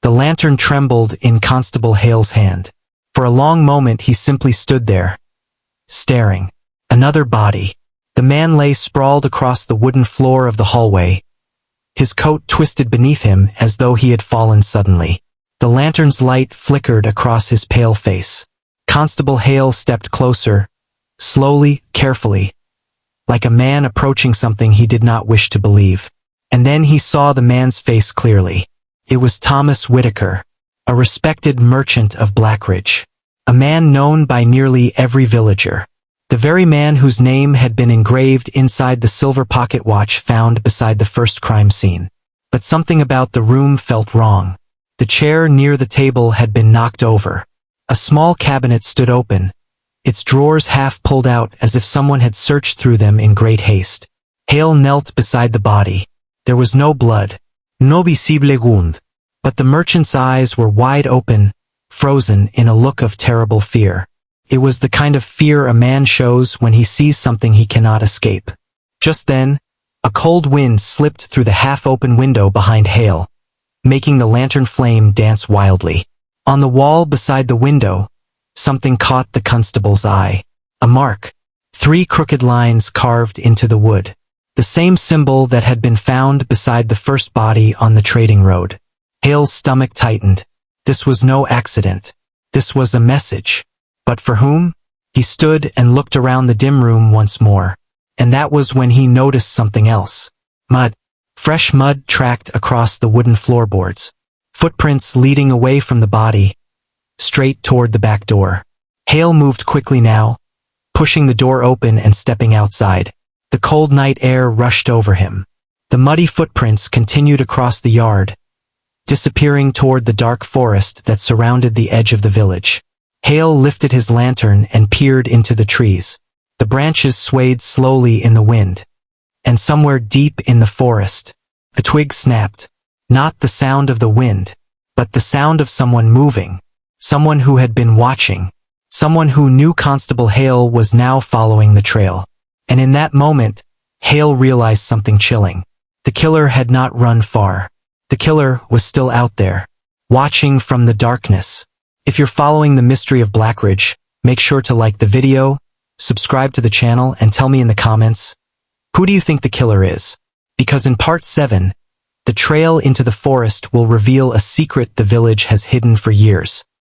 The lantern trembled in Constable Hale's hand. For a long moment he simply stood there, staring. Another body. The man lay sprawled across the wooden floor of the hallway, his coat twisted beneath him as though he had fallen suddenly. The lantern's light flickered across his pale face. Constable Hale stepped closer, slowly, carefully, like a man approaching something he did not wish to believe. And then he saw the man's face clearly. It was Thomas Whitaker, a respected merchant of Blackridge, a man known by nearly every villager. The very man whose name had been engraved inside the silver pocket watch found beside the first crime scene. But something about the room felt wrong. The chair near the table had been knocked over. A small cabinet stood open, its drawers half pulled out as if someone had searched through them in great haste. Hale knelt beside the body. There was no blood, no visible wound, but the merchant's eyes were wide open, frozen in a look of terrible fear. It was the kind of fear a man shows when he sees something he cannot escape. Just then, a cold wind slipped through the half-open window behind Hale, making the lantern flame dance wildly. On the wall beside the window, something caught the constable's eye. A mark. 3 crooked lines carved into the wood. The same symbol that had been found beside the first body on the trading road. Hale's stomach tightened. This was no accident. This was a message. But for whom? He stood and looked around the dim room once more. And that was when he noticed something else. Mud. Fresh mud tracked across the wooden floorboards. Footprints leading away from the body, straight toward the back door. Hale moved quickly now, pushing the door open and stepping outside. The cold night air rushed over him. The muddy footprints continued across the yard, disappearing toward the dark forest that surrounded the edge of the village. Hale lifted his lantern and peered into the trees. The branches swayed slowly in the wind. And somewhere deep in the forest, a twig snapped. Not the sound of the wind, but the sound of someone moving. Someone who had been watching. Someone who knew Constable Hale was now following the trail. And in that moment, Hale realized something chilling. The killer had not run far. The killer was still out there, watching from the darkness. If you're following the mystery of Blackridge, make sure to like the video, subscribe to the channel, and tell me in the comments, who do you think the killer is? Because in part 7, the trail into the forest will reveal a secret the village has hidden for years.